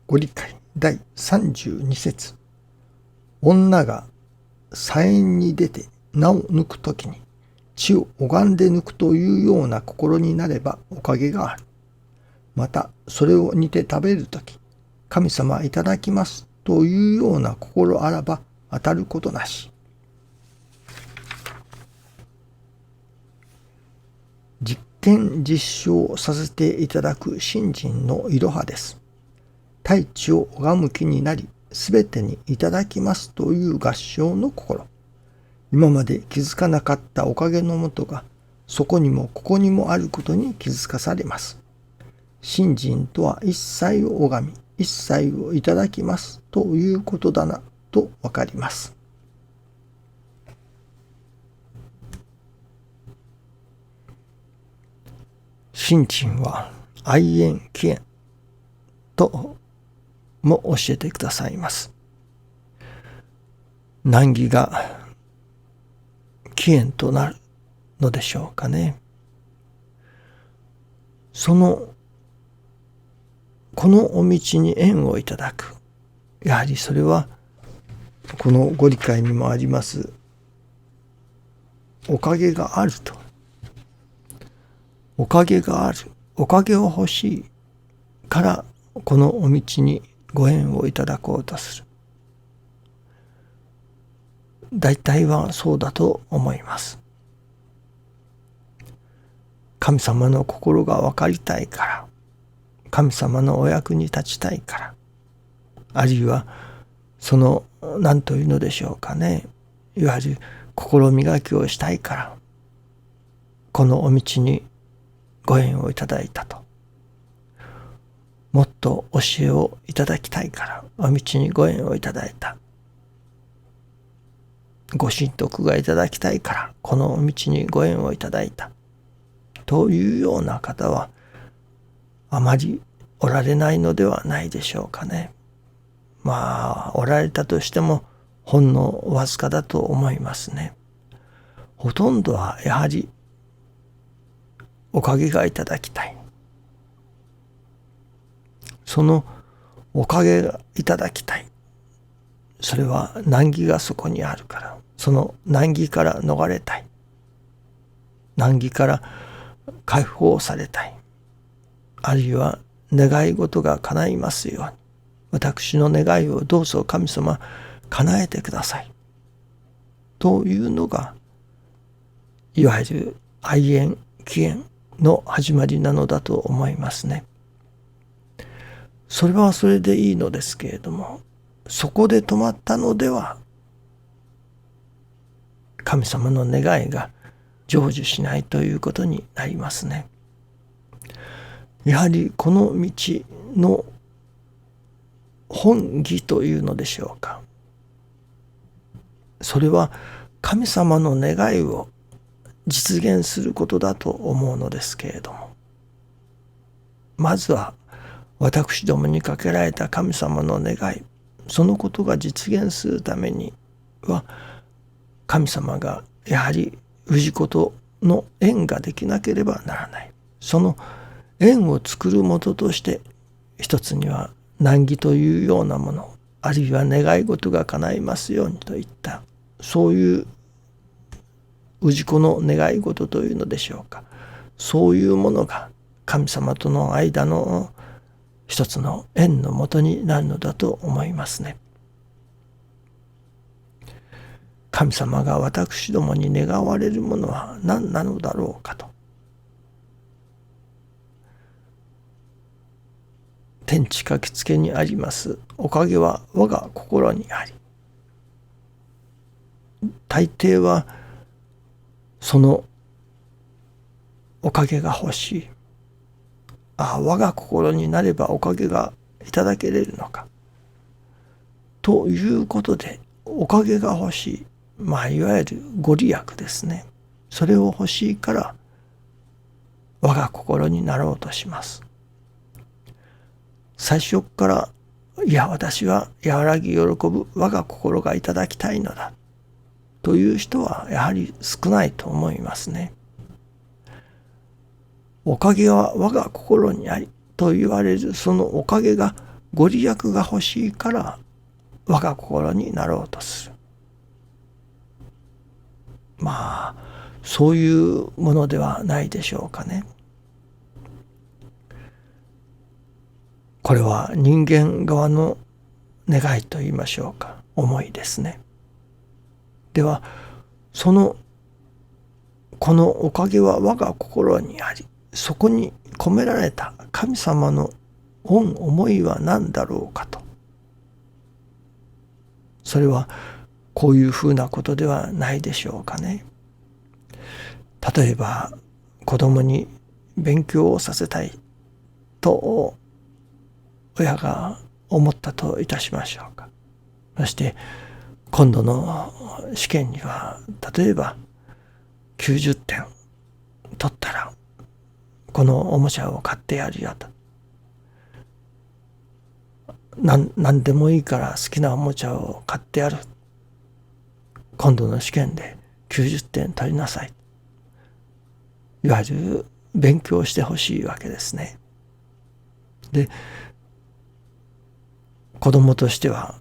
ご理解第32節。女が左縁に出て名を抜くときに血を拝んで抜くというような心になればおかげがある。またそれを煮て食べるとき、神様いただきますというような心あらば当たることなし。実験実証させていただく信心のいろはです。大地を拝む気になり、すべてにいただきますという合唱の心。今まで気づかなかったおかげのもとが、そこにもここにもあることに気づかされます。信心とは一切を拝み、一切をいただきますということだなとわかります。信心は愛縁起縁とも教えてくださいます。難儀が起縁となるのでしょうかね。このお道に縁をいただく。やはりそれはこのご理解にもありますおかげがあると。おかげがある。おかげを欲しいからこのお道にご縁をいただこうとする。大体はそうだと思います。神様の心が分かりたいから、神様のお役に立ちたいから、あるいは何というのでしょうかね、いわゆる心磨きをしたいから、このお道にご縁をいただいたと。もっと教えをいただきたいから、お道にご縁をいただいた。ご神徳がいただきたいから、この道にご縁をいただいた。というような方は、あまりおられないのではないでしょうかね。おられたとしても、ほんのわずかだと思いますね。ほとんどはやはり、おかげがいただきたい。そのおかげがいただきたい。それは難儀がそこにあるから、その難儀から逃れたい。難儀から解放されたい。あるいは願い事が叶いますように。私の願いをどうぞ神様叶えてください。というのが、いわゆる愛縁起縁の始まりなのだと思いますね。それはそれでいいのですけれども、そこで止まったのでは、神様の願いが成就しないということになりますね。やはりこの道の本義というのでしょうか。それは神様の願いを実現することだと思うのですけれども、まずは私どもにかけられた神様の願い、そのことが実現するためには、神様がやはり氏子の縁ができなければならない。その縁を作るもととして、一つには難儀というようなもの、あるいは願い事が叶いますようにといった、そういう氏子の願い事というのでしょうか。そういうものが神様との間の一つの縁のもとになるのだと思いますね。神様が私どもに願われるものは何なのだろうかと。天地書きつけにありますおかげは我が心にあり。大抵はそのおかげが欲しい。我が心になればおかげがいただけれるのか。ということで、おかげが欲しい。いわゆるご利益ですね。それを欲しいから、我が心になろうとします。最初から、私は和らぎ喜ぶ我が心がいただきたいのだ。という人はやはり少ないと思いますね。おかげは我が心にありと言われるそのおかげがご利益が欲しいから我が心になろうとする。まあそういうものではないでしょうかね。これは人間側の願いと言いましょうか、思いですね。ではこのおかげは我が心にあり、そこに込められた神様の御思いは何だろうかと。それはこういうふうなことではないでしょうかね。例えば子供に勉強をさせたいと親が思ったといたしましょうか。そして今度の試験には例えば90点取ったらこのおもちゃを買ってやるよと。何でもいいから好きなおもちゃを買ってやる。今度の試験で90点取りなさい。いわゆる勉強してほしいわけですね。で、子供としては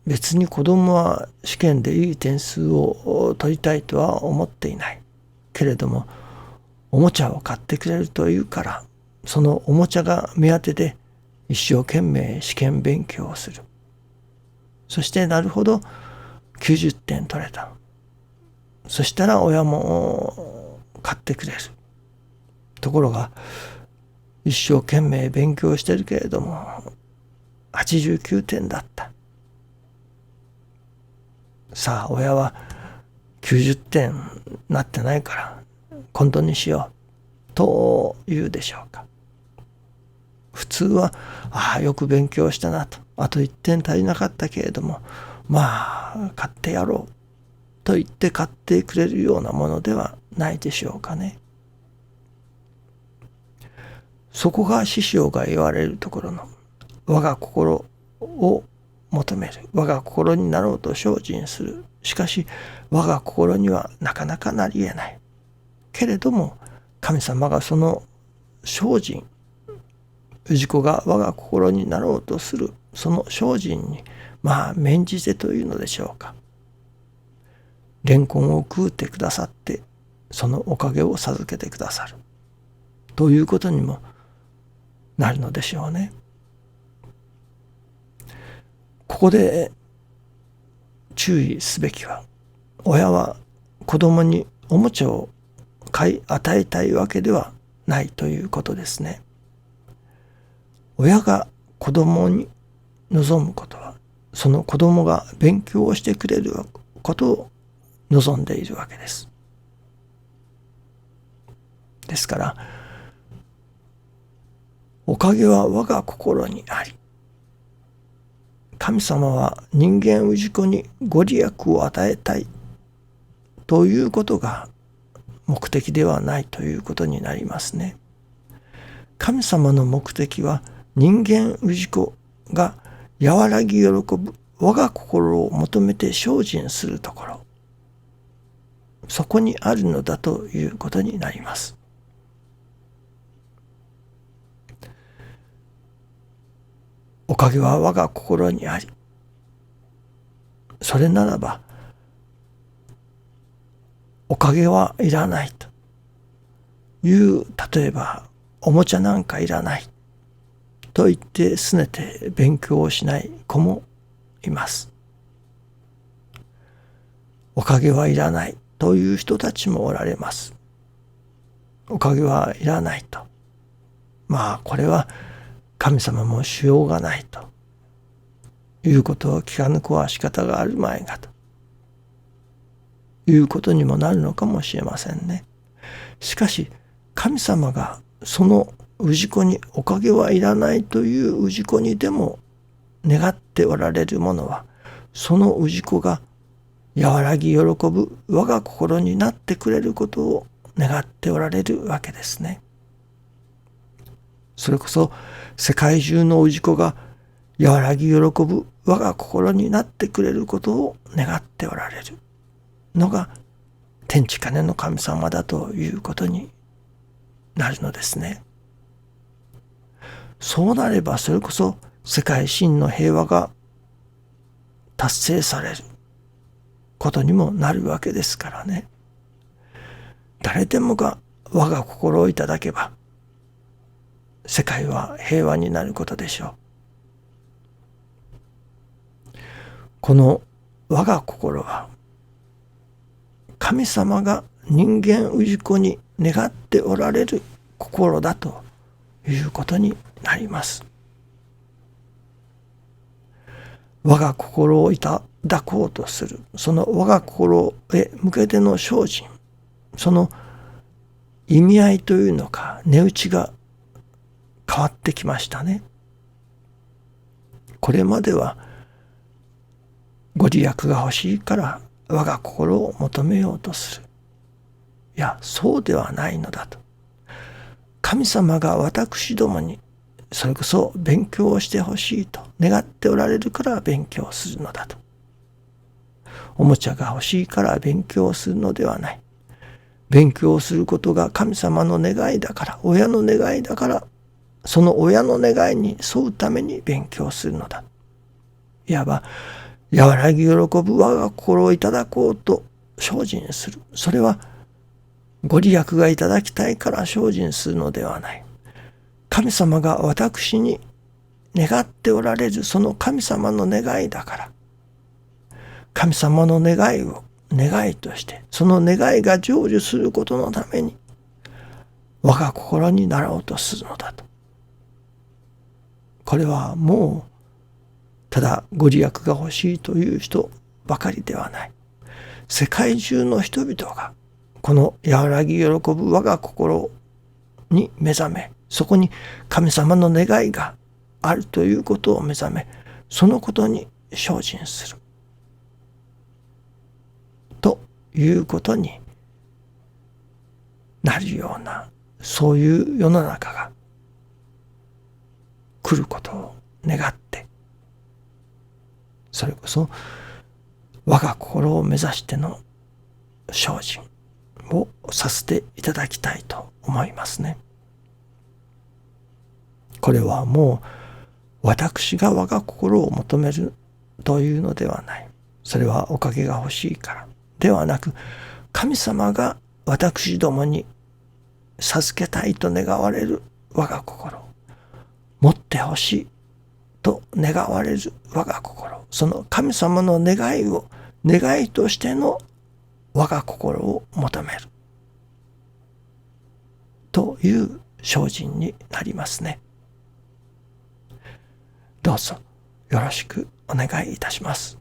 別に子供は試験でいい点数を取りたいとは思っていない。けれどもおもちゃを買ってくれるというから、そのおもちゃが目当てで一生懸命試験勉強をする。そしてなるほど90点取れた。そしたら親も買ってくれる。ところが一生懸命勉強してるけれども89点だった。さあ親は90点なってないから今度にしようと言うでしょうか。普通はよく勉強したなと、あと1点足りなかったけれどもまあ買ってやろうと言って買ってくれるようなものではないでしょうかね。そこが師匠が言われるところの我が心を求める、我が心になろうと精進する。しかし我が心にはなかなかなり得ない。けれども神様がその精進、氏子が我が心になろうとするその精進に免じてというのでしょうか、レンコンを食うてくださってそのおかげを授けてくださるということにもなるのでしょうね。ここで注意すべきは、親は子供におもちゃを買い与えたいわけではないということですね。親が子供に望むことは、その子供が勉強をしてくれることを望んでいるわけです。ですから、おかげは我が心にあり、神様は人間氏子にご利益を与えたいということが目的ではないということになりますね。神様の目的は人間氏子が和らぎ喜ぶ我が心を求めて精進するところ、そこにあるのだということになります。おかげは我が心にあり、それならばおかげはいらないという、例えばおもちゃなんかいらないと言って拗ねて勉強をしない子もいます。おかげはいらないという人たちもおられます。おかげはいらないと、これは神様もしようがないということを聞かぬ子は仕方があるまいがということにもなるのかもしれませんね。しかし神様がその氏子におかげはいらないという氏子にでも願っておられるものは、その氏子が和らぎ喜ぶ我が心になってくれることを願っておられるわけですね。それこそ世界中の氏子が和らぎ喜ぶ我が心になってくれることを願っておられるのが天地金の神様だということになるのですね。そうなればそれこそ世界真の平和が達成されることにもなるわけですからね。誰でもが我が心をいただけば世界は平和になることでしょう。この我が心は神様が人間氏子に願っておられる心だということになります。我が心をいただこうとする、その我が心へ向けての精進、その意味合いというのか値打ちが変わってきましたね。これまではご利益が欲しいから我が心を求めようとする。いや、そうではないのだと。神様が私どもにそれこそ勉強をしてほしいと願っておられるから勉強するのだと。おもちゃが欲しいから勉強するのではない。勉強することが神様の願いだから、親の願いだから、その親の願いに沿うために勉強するのだ。いわば和らぎ喜ぶ我が心をいただこうと精進する。それはご利益がいただきたいから精進するのではない。神様が私に願っておられるその神様の願いだから、神様の願いを願いとして、その願いが成就することのために我が心になろうとするのだと。これはもうただご利益が欲しいという人ばかりではない。世界中の人々がこの和らぎ喜ぶ我が心に目覚め、そこに神様の願いがあるということを目覚め、そのことに精進するということになるような、そういう世の中が来ることを願って、それこそ我が心を目指しての精進をさせていただきたいと思いますね。これはもう私が我が心を求めるというのではない。それはおかげが欲しいからではなく、神様が私どもに授けたいと願われる我が心、持ってほしいと願われる我が心、その神様の願いを願いとしての我が心を求めるという精進になりますね。どうぞよろしくお願いいたします。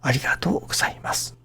ありがとうございます。